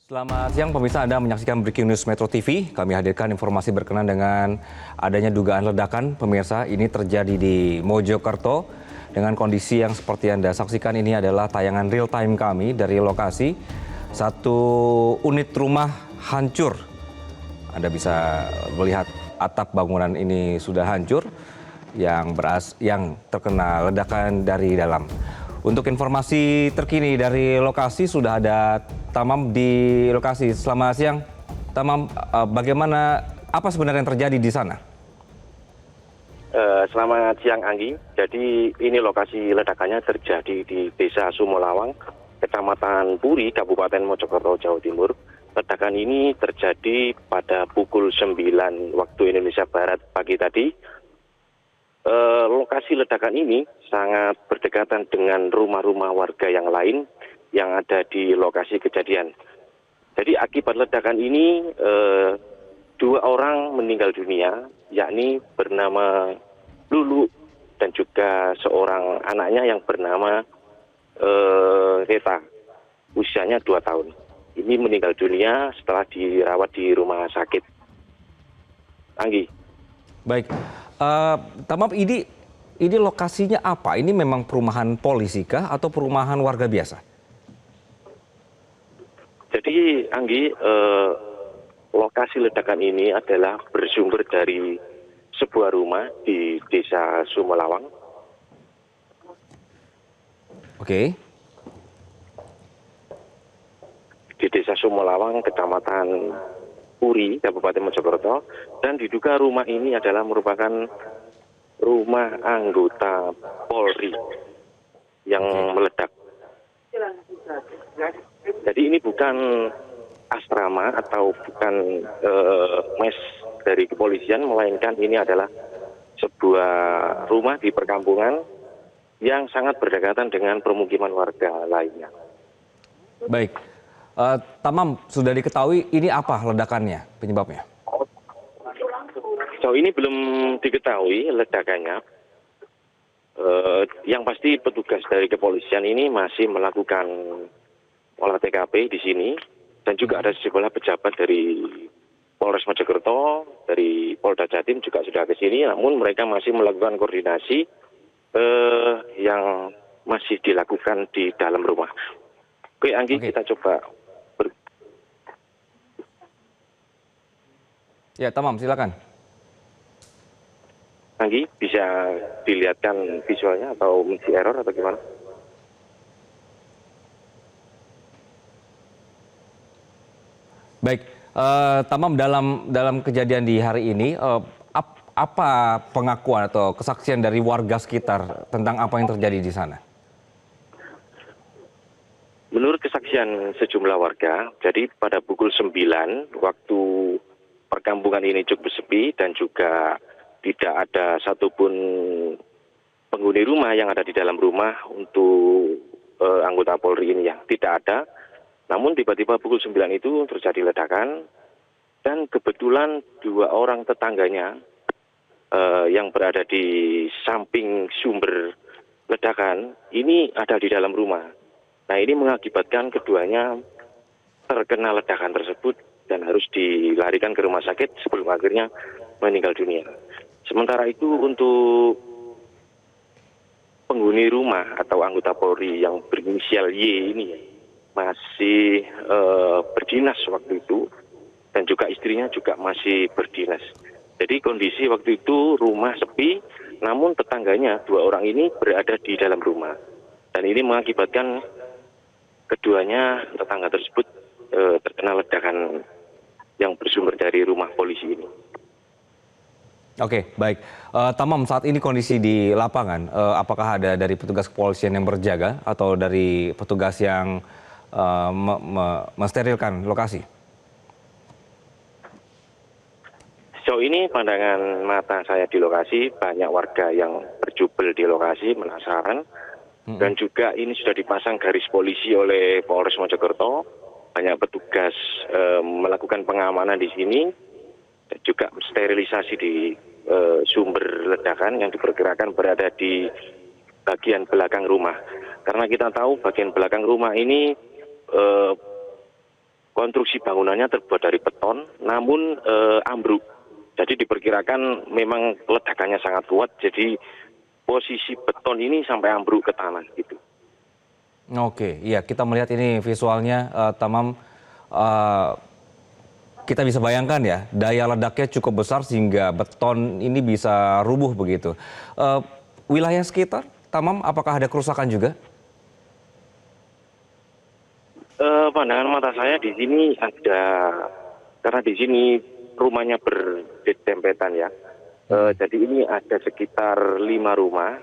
Selamat siang pemirsa, Anda menyaksikan Breaking News Metro TV. Kami hadirkan informasi berkenaan dengan adanya dugaan ledakan. Pemirsa, ini terjadi di Mojokerto dengan kondisi yang seperti Anda saksikan. Ini adalah tayangan real time kami dari lokasi. Satu unit rumah hancur. Anda bisa melihat atap bangunan ini sudah hancur yang terkena ledakan dari dalam. Untuk informasi terkini dari lokasi sudah ada Tamam di lokasi. Selamat siang, Tamam. Bagaimana, apa sebenarnya yang terjadi di sana? Selamat siang, Anggi. Jadi ini lokasi ledakannya terjadi di Desa Sumolawang, Kecamatan Puri, Kabupaten Mojokerto, Jawa Timur. Ledakan ini terjadi pada pukul 9 waktu Indonesia Barat pagi tadi. Lokasi ledakan ini sangat berdekatan dengan rumah-rumah warga yang lain yang ada di lokasi kejadian. Jadi akibat ledakan ini 2 orang meninggal dunia, yakni bernama Lulu dan juga seorang anaknya yang bernama Reta, usianya 2 tahun. Ini meninggal dunia setelah dirawat di rumah sakit. Anggi. Baik, Tamam, ini lokasinya apa? Ini memang perumahan polisi kah atau perumahan warga biasa? Jadi Anggi, lokasi ledakan ini adalah bersumber dari sebuah rumah di Desa Sumolawang. Oke. Di Desa Sumolawang, Kecamatan Puri, Kabupaten Mojokerto, dan diduga rumah ini adalah merupakan rumah anggota Polri yang meledak. Jadi ini bukan asrama atau bukan mes dari kepolisian, melainkan ini adalah sebuah rumah di perkampungan yang sangat berdekatan dengan permukiman warga lainnya. Baik, Tamam, sudah diketahui ini apa ledakannya, penyebabnya? Sejauh ini belum diketahui ledakannya. Yang pasti petugas dari kepolisian ini masih melakukan olah TKP di sini, dan juga ada sejumlah pejabat dari Polres Mojokerto, dari Polda Jatim juga sudah ke sini, namun mereka masih melakukan koordinasi yang masih dilakukan di dalam rumah. Oke, Anggi, kita coba. Ya, Tamam, silakan. Anggi, bisa dilihatkan visualnya atau misi error atau gimana? Baik, Tamam, dalam kejadian di hari ini, apa pengakuan atau kesaksian dari warga sekitar tentang apa yang terjadi di sana? Menurut kesaksian sejumlah warga, jadi pada pukul 9 waktu perkampungan ini cukup sepi dan juga tidak ada satupun penghuni rumah yang ada di dalam rumah untuk anggota Polri ini, yang tidak ada. Namun tiba-tiba pukul 9 itu terjadi ledakan, dan kebetulan 2 orang tetangganya yang berada di samping sumber ledakan ini ada di dalam rumah. Nah, ini mengakibatkan keduanya terkena ledakan tersebut dan harus dilarikan ke rumah sakit sebelum akhirnya meninggal dunia. Sementara itu untuk penghuni rumah atau anggota Polri yang berinisial Y ini masih berdinas waktu itu, dan juga istrinya juga masih berdinas. Jadi kondisi waktu itu rumah sepi, namun tetangganya 2 orang ini berada di dalam rumah. Dan ini mengakibatkan keduanya tetangga tersebut terkena ledakan yang bersumber dari rumah polisi ini. Oke, baik. Tamam, saat ini kondisi di lapangan, apakah ada dari petugas kepolisian yang berjaga atau dari petugas yang mensterilkan lokasi? Sejauh ini pandangan mata saya di lokasi, banyak warga yang berjubel di lokasi, penasaran. Dan juga ini sudah dipasang garis polisi oleh Polres Mojokerto. Banyak petugas melakukan pengamanan di sini, dan juga sterilisasi di sumber ledakan yang diperkirakan berada di bagian belakang rumah. Karena kita tahu bagian belakang rumah ini konstruksi bangunannya terbuat dari beton, namun ambruk. Jadi diperkirakan memang ledakannya sangat kuat, jadi posisi beton ini sampai ambruk ke tanah gitu. Oke, iya kita melihat ini visualnya, Tamam. eh, kita bisa bayangkan ya, daya ledaknya cukup besar sehingga beton ini bisa rubuh begitu. Eh, Wilayah sekitar, Tamam, apakah ada kerusakan juga? Pandangan mata saya di sini ada, karena di sini rumahnya berdempetan ya. Jadi ini ada sekitar 5 rumah,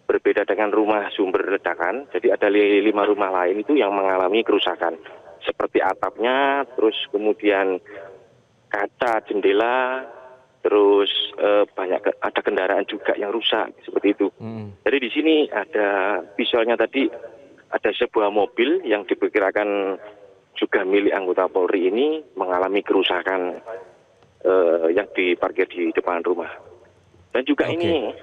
berbeda dengan rumah sumber ledakan. Jadi ada 5 rumah lain itu yang mengalami kerusakan, seperti atapnya, terus kemudian kaca jendela, terus ada kendaraan juga yang rusak seperti itu. Jadi di sini ada visualnya tadi. Ada sebuah mobil yang diperkirakan juga milik anggota Polri ini mengalami kerusakan yang diparkir di depan rumah. Dan juga ini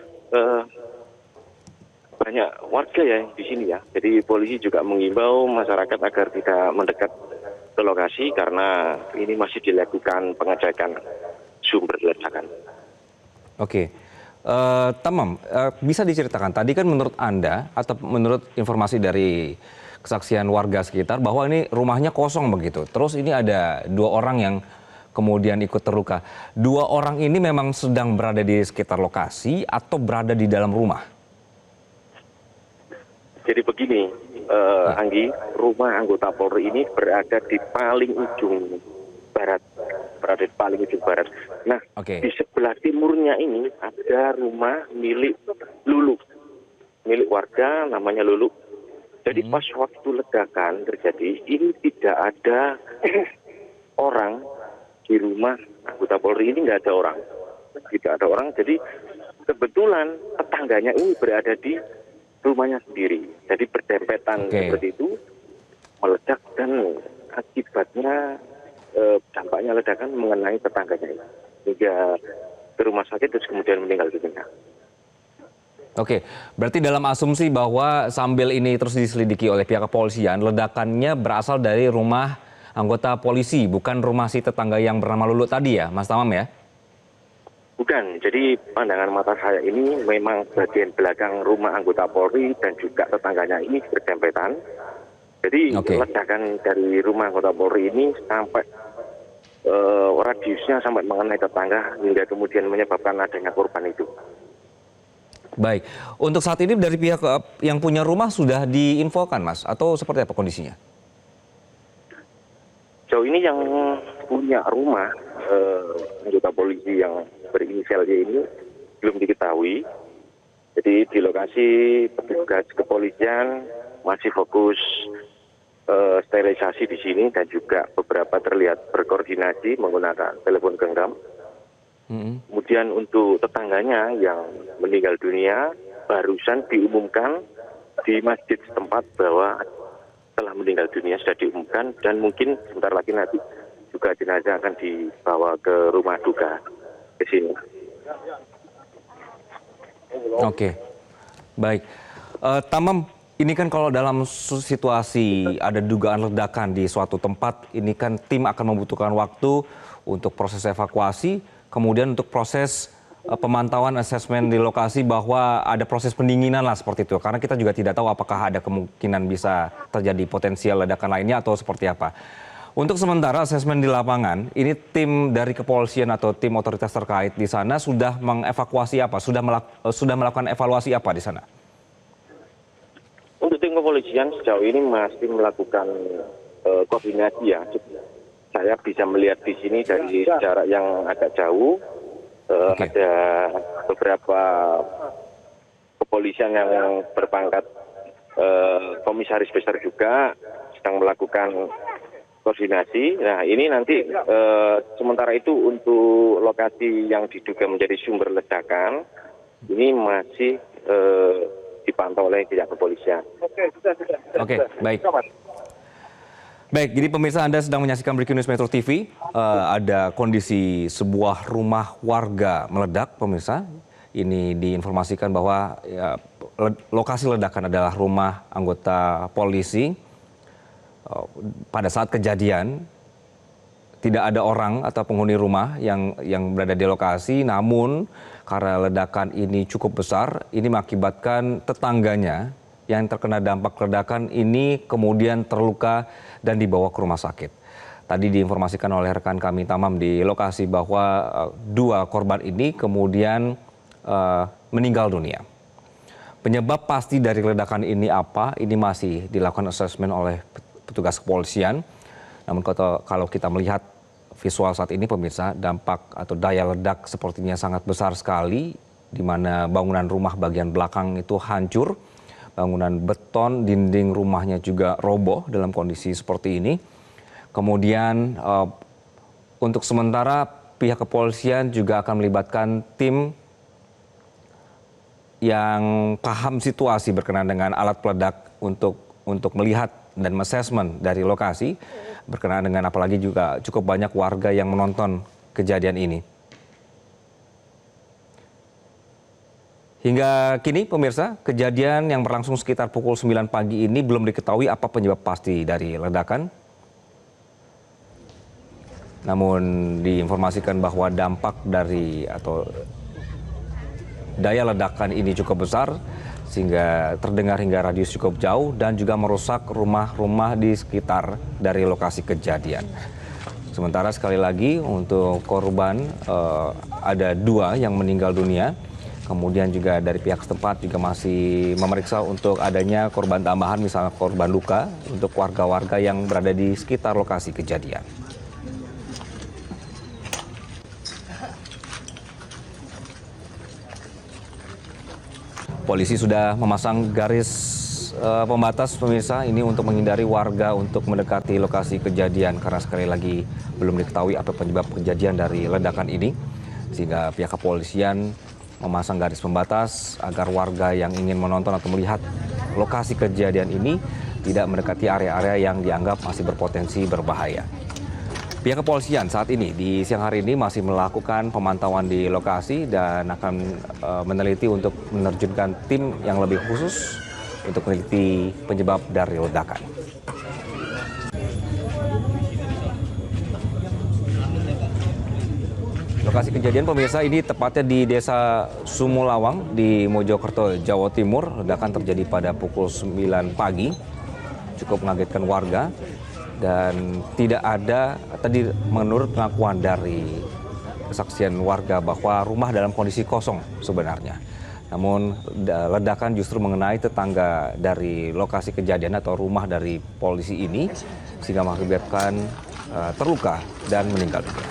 banyak warga ya di sini ya. Jadi polisi juga mengimbau masyarakat agar tidak mendekat ke lokasi karena ini masih dilakukan pengecekan sumber ledakan. Oke. Tamam, bisa diceritakan tadi kan menurut Anda atau menurut informasi dari kesaksian warga sekitar bahwa ini rumahnya kosong begitu. Terus ini ada 2 orang yang kemudian ikut terluka. 2 orang ini memang sedang berada di sekitar lokasi atau berada di dalam rumah? Jadi begini, Anggi, rumah anggota Polri ini berada di paling ujung barat. Nah, di sebelah timurnya ini ada rumah milik Lulu, milik warga namanya Lulu. Jadi pas waktu ledakan terjadi, ini tidak ada orang di rumah anggota Polri ini, nggak ada orang. Tidak ada orang, jadi kebetulan tetangganya ini berada di rumahnya sendiri. Jadi berdempetan seperti itu, meledak dan akibatnya dampaknya ledakan mengenai tetangganya ini. Hingga ke rumah sakit terus kemudian meninggal dunia. Oke, berarti dalam asumsi bahwa sambil ini terus diselidiki oleh pihak kepolisian, ledakannya berasal dari rumah anggota polisi, bukan rumah si tetangga yang bernama Lulu tadi ya, Mas Tamam ya? Bukan, jadi pandangan mata saya ini memang bagian belakang rumah anggota Polri dan juga tetangganya ini berdempetan. Jadi ledakan dari rumah anggota Polri ini sampai radiusnya sampai mengenai tetangga hingga kemudian menyebabkan adanya korban itu. Baik, untuk saat ini dari pihak yang punya rumah sudah diinfokan Mas atau seperti apa kondisinya? Jauh ini yang punya rumah anggota polisi yang berinisial Y ini belum diketahui. Jadi di lokasi petugas kepolisian masih fokus sterilisasi di sini dan juga beberapa terlihat berkoordinasi menggunakan telepon genggam. Kemudian untuk tetangganya yang meninggal dunia barusan diumumkan di masjid setempat bahwa telah meninggal dunia, sudah diumumkan dan mungkin sebentar lagi nanti juga jenazah akan dibawa ke rumah duka ke sini. Oke, baik. Tamam, ini kan kalau dalam situasi ada dugaan ledakan di suatu tempat, ini kan tim akan membutuhkan waktu untuk proses evakuasi, kemudian untuk proses pemantauan asesmen di lokasi bahwa ada proses pendinginan lah seperti itu. Karena kita juga tidak tahu apakah ada kemungkinan bisa terjadi potensial ledakan lainnya atau seperti apa. Untuk sementara asesmen di lapangan, ini tim dari kepolisian atau tim otoritas terkait di sana sudah mengevakuasi apa? Sudah melakukan evaluasi apa di sana? Untuk tim kepolisian sejauh ini masih melakukan koordinasi ya. Saya bisa melihat di sini dari jarak yang agak jauh. Ada beberapa kepolisian yang berpangkat komisaris besar juga sedang melakukan koordinasi. Nah ini nanti sementara itu untuk lokasi yang diduga menjadi sumber ledakan ini masih dipantau oleh pihak kepolisian. Oke, baik. Baik, jadi pemirsa Anda sedang menyaksikan Breaking News Metro TV. Ada kondisi sebuah rumah warga meledak, pemirsa. Ini diinformasikan bahwa lokasi ledakan adalah rumah anggota polisi. pada saat kejadian tidak ada orang atau penghuni rumah yang berada di lokasi, namun karena ledakan ini cukup besar, ini mengakibatkan tetangganya yang terkena dampak ledakan ini kemudian terluka dan dibawa ke rumah sakit. Tadi diinformasikan oleh rekan kami Tamam di lokasi bahwa 2 korban ini kemudian meninggal dunia. Penyebab pasti dari ledakan ini apa? Ini masih dilakukan asesmen oleh petugas kepolisian. Namun kalau kita melihat visual saat ini pemirsa, dampak atau daya ledak sepertinya sangat besar sekali, di mana bangunan rumah bagian belakang itu hancur, bangunan beton, dinding rumahnya juga roboh dalam kondisi seperti ini. Kemudian untuk sementara pihak kepolisian juga akan melibatkan tim yang paham situasi berkenaan dengan alat peledak untuk melihat dan assessment dari lokasi berkenaan dengan apalagi juga cukup banyak warga yang menonton kejadian ini. Hingga kini pemirsa, kejadian yang berlangsung sekitar pukul 9 pagi ini belum diketahui apa penyebab pasti dari ledakan. Namun diinformasikan bahwa dampak dari atau daya ledakan ini cukup besar sehingga terdengar hingga radius cukup jauh dan juga merusak rumah-rumah di sekitar dari lokasi kejadian. Sementara sekali lagi untuk korban ada 2 yang meninggal dunia. Kemudian juga dari pihak setempat juga masih memeriksa untuk adanya korban tambahan, misalnya korban luka untuk warga-warga yang berada di sekitar lokasi kejadian. Polisi sudah memasang garis pembatas pemirsa ini untuk menghindari warga untuk mendekati lokasi kejadian karena sekali lagi belum diketahui apa penyebab kejadian dari ledakan ini, sehingga pihak kepolisian memasang garis pembatas agar warga yang ingin menonton atau melihat lokasi kejadian ini tidak mendekati area-area yang dianggap masih berpotensi berbahaya. Pihak kepolisian saat ini di siang hari ini masih melakukan pemantauan di lokasi dan akan meneliti untuk menerjunkan tim yang lebih khusus untuk meneliti penyebab dari ledakan. Lokasi kejadian pemirsa ini tepatnya di Desa Sumulawang di Mojokerto, Jawa Timur. Ledakan terjadi pada pukul 9 pagi. Cukup mengagetkan warga. Dan tidak ada, tadi menurut pengakuan dari kesaksian warga bahwa rumah dalam kondisi kosong sebenarnya. Namun ledakan justru mengenai tetangga dari lokasi kejadian atau rumah dari polisi ini sehingga mengakibatkan terluka dan meninggal dunia.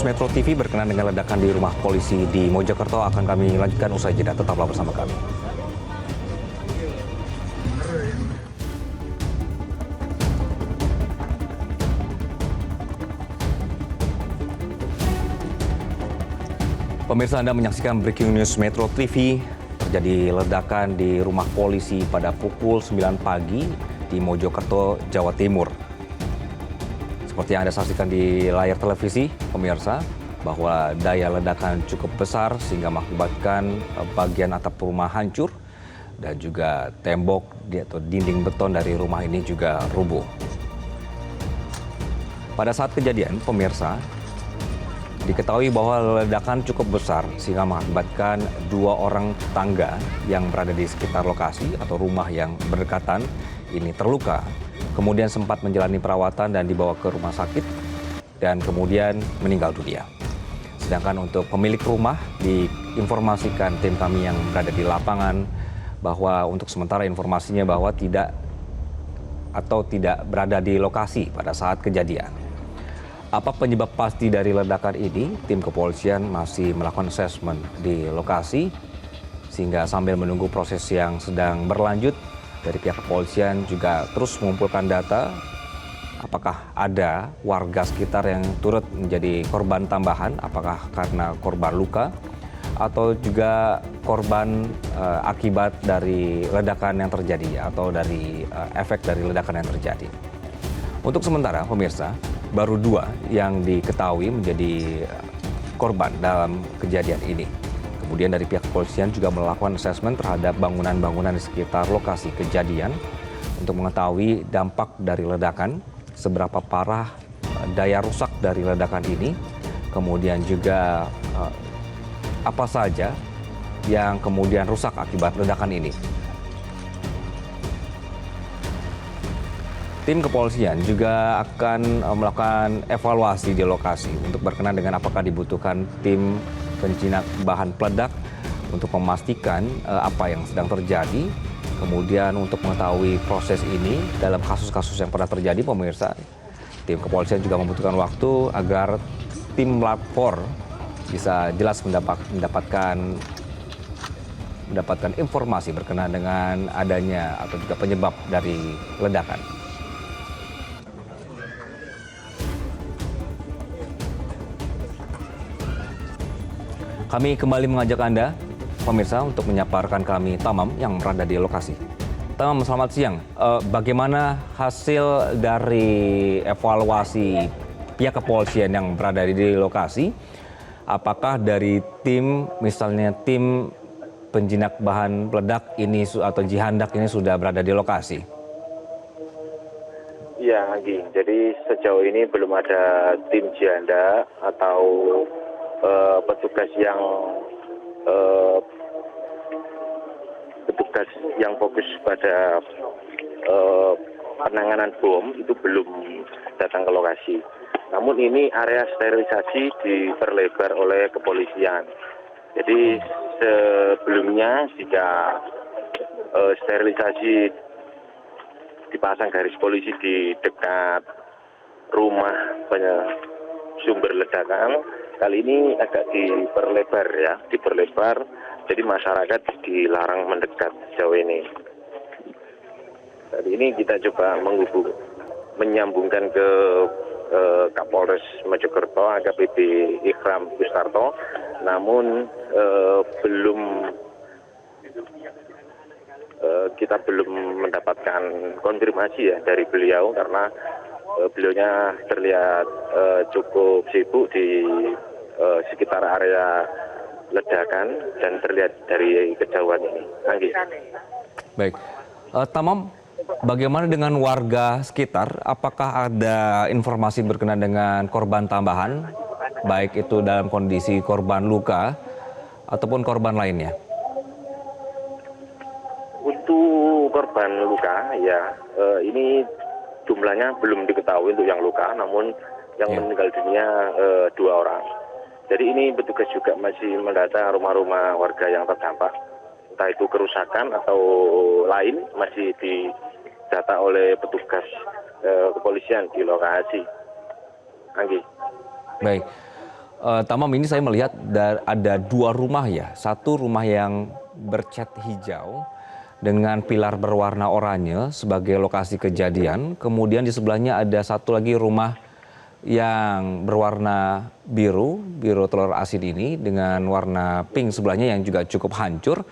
News Metro TV berkenan dengan ledakan di rumah polisi di Mojokerto akan kami lanjutkan usai jeda. Tetaplah bersama kami. Pemirsa, Anda menyaksikan Breaking News Metro TV. Terjadi ledakan di rumah polisi pada pukul 9 pagi di Mojokerto, Jawa Timur. Seperti yang Anda saksikan di layar televisi, pemirsa, bahwa daya ledakan cukup besar sehingga mengakibatkan bagian atap rumah hancur dan juga tembok atau dinding beton dari rumah ini juga rubuh. Pada saat kejadian, pemirsa, diketahui bahwa ledakan cukup besar sehingga mengakibatkan 2 orang tetangga yang berada di sekitar lokasi atau rumah yang berdekatan ini terluka. Kemudian sempat menjalani perawatan dan dibawa ke rumah sakit dan kemudian meninggal dunia. Sedangkan untuk pemilik rumah diinformasikan tim kami yang berada di lapangan bahwa untuk sementara informasinya bahwa tidak berada di lokasi pada saat kejadian. Apa penyebab pasti dari ledakan ini? Tim kepolisian masih melakukan asesmen di lokasi sehingga sambil menunggu proses yang sedang berlanjut dari pihak kepolisian juga terus mengumpulkan data apakah ada warga sekitar yang turut menjadi korban tambahan, apakah karena korban luka atau juga korban akibat dari ledakan yang terjadi atau dari efek dari ledakan yang terjadi. Untuk sementara, pemirsa, baru 2 yang diketahui menjadi korban dalam kejadian ini. Kemudian dari pihak kepolisian juga melakukan asesmen terhadap bangunan-bangunan di sekitar lokasi kejadian untuk mengetahui dampak dari ledakan, seberapa parah daya rusak dari ledakan ini, kemudian juga apa saja yang kemudian rusak akibat ledakan ini. Tim kepolisian juga akan melakukan evaluasi di lokasi untuk berkenan dengan apakah dibutuhkan tim penjinak bahan peledak untuk memastikan apa yang sedang terjadi. Kemudian untuk mengetahui proses ini dalam kasus-kasus yang pernah terjadi, pemirsa, tim kepolisian juga membutuhkan waktu agar tim Lab 4 bisa jelas mendapatkan informasi berkenaan dengan adanya atau juga penyebab dari ledakan. Kami kembali mengajak Anda, pemirsa, untuk menyapa rekan kami Tamam yang berada di lokasi. Tamam, selamat siang. Bagaimana hasil dari evaluasi pihak kepolisian yang berada di lokasi? Apakah dari tim, misalnya tim penjinak bahan peledak ini atau jihandak ini sudah berada di lokasi? Ya, Anggi. Jadi sejauh ini belum ada tim jihandak atau petugas yang fokus pada penanganan bom itu belum datang ke lokasi. Namun ini area sterilisasi diperlebar oleh kepolisian. Jadi sebelumnya jika sterilisasi dipasang garis polisi di dekat rumah sumber ledakan, kali ini agak diperlebar, jadi masyarakat dilarang mendekat sejauh ini. Saat ini kita coba menyambungkan ke Kapolres Mojokerto, AKBP Ikram Bustarto, namun kita belum mendapatkan konfirmasi ya dari beliau karena beliaunya terlihat cukup sibuk di sekitar area ledakan dan terlihat dari kejauhan ini. Anggi. Baik, Tamam, bagaimana dengan warga sekitar? Apakah ada informasi berkenaan dengan korban tambahan, baik itu dalam kondisi korban luka ataupun korban lainnya? Untuk korban luka, ya ini jumlahnya belum diketahui untuk yang luka, namun yang meninggal dunia 2 orang. Jadi ini petugas juga masih mendata rumah-rumah warga yang terdampak, entah itu kerusakan atau lain, masih didata oleh petugas kepolisian di lokasi. Anggi. Baik, Tamam, ini saya melihat ada dua rumah ya. Satu rumah yang bercat hijau dengan pilar berwarna oranye sebagai lokasi kejadian. Kemudian di sebelahnya ada satu lagi rumah yang berwarna biru, biru telur asin ini dengan warna pink sebelahnya yang juga cukup hancur.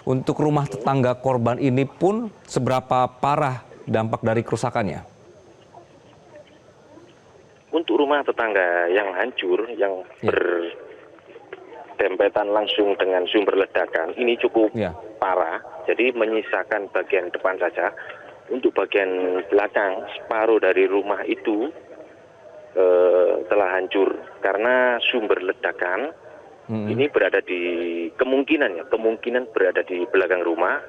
Untuk rumah tetangga korban ini pun seberapa parah dampak dari kerusakannya? Untuk rumah tetangga yang hancur, yang Ya. berdempetan langsung dengan sumber ledakan, ini cukup Ya. parah. Jadi menyisakan bagian depan saja. Untuk bagian belakang, separuh dari rumah itu telah hancur karena sumber ledakan ini berada di kemungkinan berada di belakang rumah.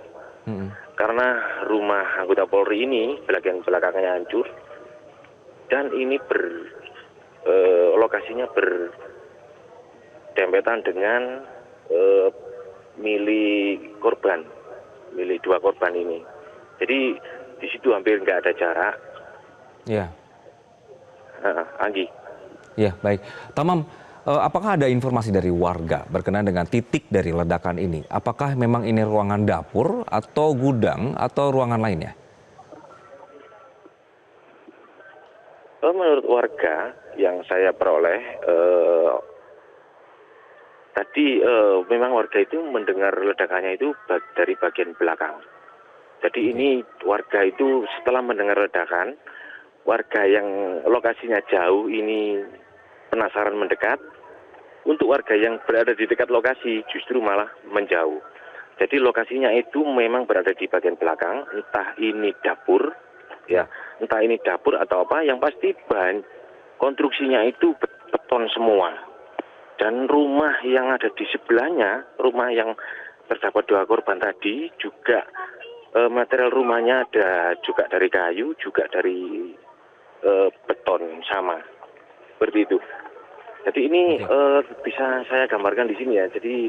Karena rumah anggota Polri ini bagian belakangnya hancur dan ini lokasinya berdempetan dengan milik korban, milik dua korban ini. Jadi di situ hampir nggak ada jarak. Ya. Anggi. Ya, baik. Tamam, apakah ada informasi dari warga berkenaan dengan titik dari ledakan ini? Apakah memang ini ruangan dapur atau gudang atau ruangan lainnya? Menurut warga yang saya peroleh, tadi memang warga itu mendengar ledakannya itu dari bagian belakang. Jadi ini warga itu setelah mendengar ledakan, warga yang lokasinya jauh ini penasaran mendekat. Untuk warga yang berada di dekat lokasi justru malah menjauh. Jadi lokasinya itu memang berada di bagian belakang, entah ini dapur, ya, entah ini dapur atau apa. Yang pasti bahan konstruksinya itu beton semua. Dan rumah yang ada di sebelahnya, rumah yang terdapat dua korban tadi juga material rumahnya ada juga dari kayu, juga dari beton sama, seperti itu. Jadi ini bisa saya gambarkan di sini ya. Jadi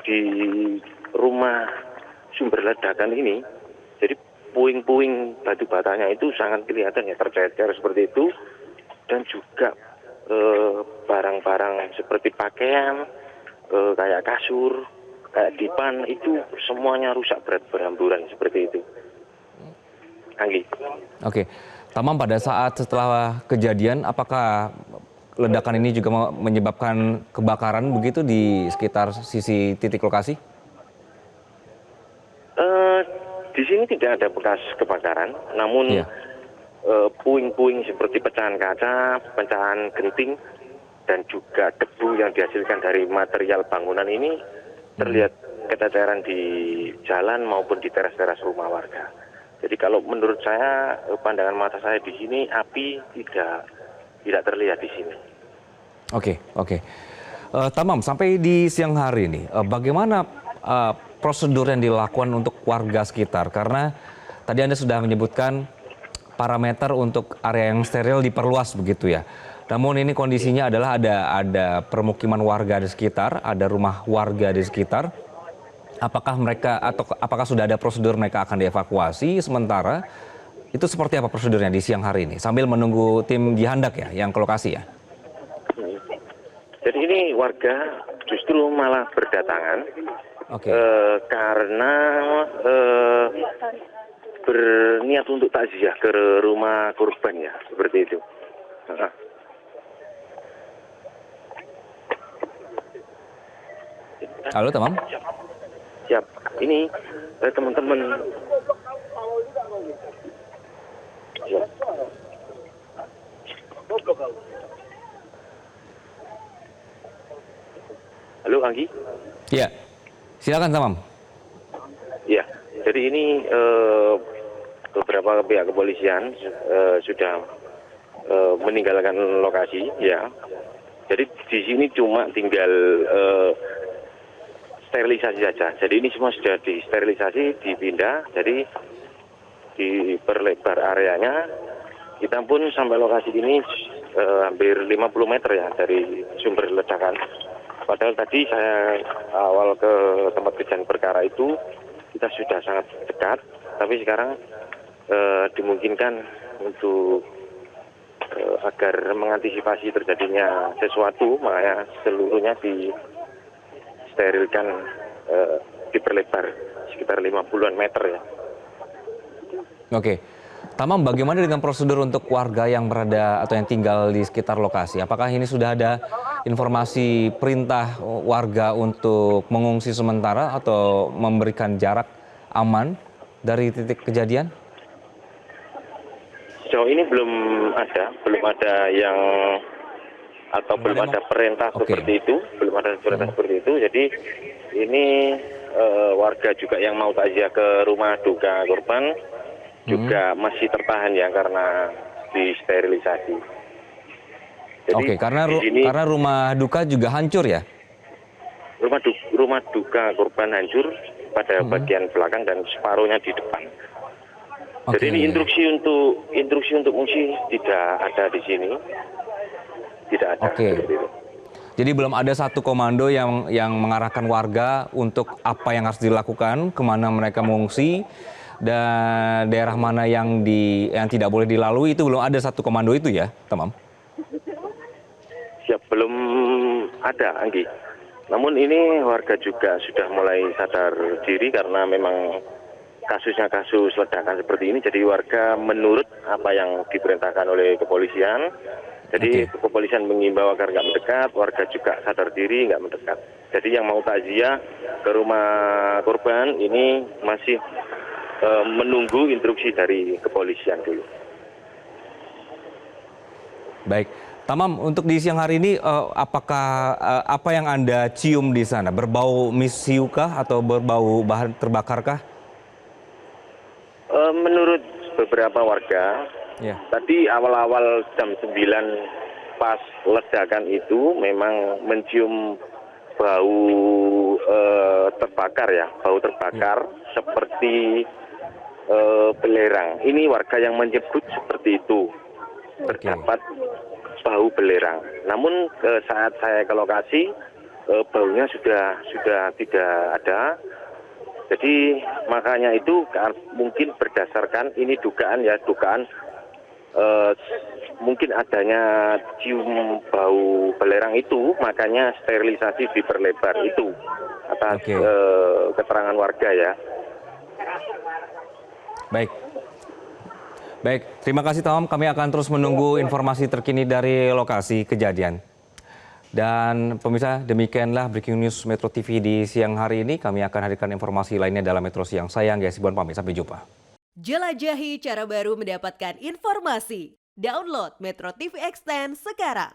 di rumah sumber ledakan ini, jadi puing-puing batu batanya itu sangat kelihatan ya, tercecer seperti itu, dan juga barang-barang seperti pakaian, kayak kasur, kayak dipan itu semuanya rusak berat berhamburan seperti itu. Anggi. Oke, Tamam, pada saat setelah kejadian, apakah ledakan ini juga menyebabkan kebakaran begitu di sekitar sisi titik lokasi? Di sini tidak ada bekas kebakaran, namun Iya. puing-puing seperti pecahan kaca, pecahan genting, dan juga debu yang dihasilkan dari material bangunan ini terlihat kececeran di jalan maupun di teras-teras rumah warga. Jadi kalau menurut saya, pandangan mata saya di sini, api tidak terlihat di sini. Oke. Tamam, sampai di siang hari ini, bagaimana prosedur yang dilakukan untuk warga sekitar? Karena tadi Anda sudah menyebutkan parameter untuk area yang steril diperluas begitu ya. Namun ini kondisinya adalah ada permukiman warga di sekitar, ada rumah warga di sekitar. Apakah sudah ada prosedur mereka akan dievakuasi sementara? Itu seperti apa prosedurnya di siang hari ini sambil menunggu tim Jihandak ya yang ke lokasi ya? Jadi ini warga justru malah berdatangan Oke. karena berniat untuk takziah ke rumah korban ya, seperti itu. Halo, Tamam. Siap. Ini teman-teman. Siap. Halo Anggi. Ya, silakan Tamam. Ya, jadi ini beberapa pihak kepolisian sudah meninggalkan lokasi ya. Jadi di sini cuma tinggal sterilisasi saja. Jadi ini semua sudah disterilisasi, dipindah, jadi diperlebar areanya. Kita pun sampai lokasi ini hampir 50 meter ya dari sumber ledakan. Padahal tadi saya awal ke tempat kejadian perkara itu kita sudah sangat dekat, tapi sekarang dimungkinkan untuk agar mengantisipasi terjadinya sesuatu, makanya seluruhnya disterilkan, diperlebar sekitar 50-an meter ya. Oke. Tamam, bagaimana dengan prosedur untuk warga yang berada atau yang tinggal di sekitar lokasi? Apakah ini sudah ada informasi perintah warga untuk mengungsi sementara atau memberikan jarak aman dari titik kejadian? Sejauh ini belum ada yang atau Belum belum ada ada perintah Oke. seperti itu, belum ada perintah seperti itu. Jadi ini warga juga yang mau takziah ke rumah duka korban juga masih tertahan ya karena disterilisasi. Jadi Oke, di sini karena rumah duka juga hancur ya? rumah duka korban hancur pada bagian belakang dan separuhnya di depan. Jadi Oke. ini instruksi untuk mengungsi tidak ada di sini, tidak ada. Oke. Seperti itu. Jadi belum ada satu komando yang mengarahkan warga untuk apa yang harus dilakukan, kemana mereka mengungsi, dan daerah mana yang tidak boleh dilalui, itu belum ada satu komando itu ya, Tamam? Siap, belum ada, Anggi. Namun ini warga juga sudah mulai sadar diri karena memang kasusnya kasus ledakan seperti ini. Jadi warga menurut apa yang diperintahkan oleh kepolisian. Jadi Oke. kepolisian mengimbau agar nggak mendekat, warga juga sadar diri nggak mendekat. Jadi yang mau takziah ke rumah korban ini masih menunggu instruksi dari kepolisian dulu. Baik. Tamam, untuk di siang hari ini, apakah apa yang Anda cium di sana? Berbau misiu kah atau berbau bahan terbakarkah? Menurut beberapa warga, Ya. tadi awal-awal jam 9 pas ledakan itu memang mencium bau terbakar ya, bau terbakar seperti belerang. Ini warga yang menyebut seperti itu, terdapat bau belerang. Namun saat saya ke lokasi, baunya sudah tidak ada. Jadi makanya itu mungkin berdasarkan ini dugaan mungkin adanya cium bau belerang itu, makanya sterilisasi diperlebar itu atas Oke. keterangan warga ya. Baik. Baik, terima kasih Tamam. Kami akan terus menunggu informasi terkini dari lokasi kejadian. Dan pemirsa, demikianlah Breaking News Metro TV di siang hari ini. Kami akan hadirkan informasi lainnya dalam Metro Siang. Saya Angga Sibuan pamit, sampai jumpa. Jelajahi cara baru mendapatkan informasi. Download Metro TV Extend sekarang.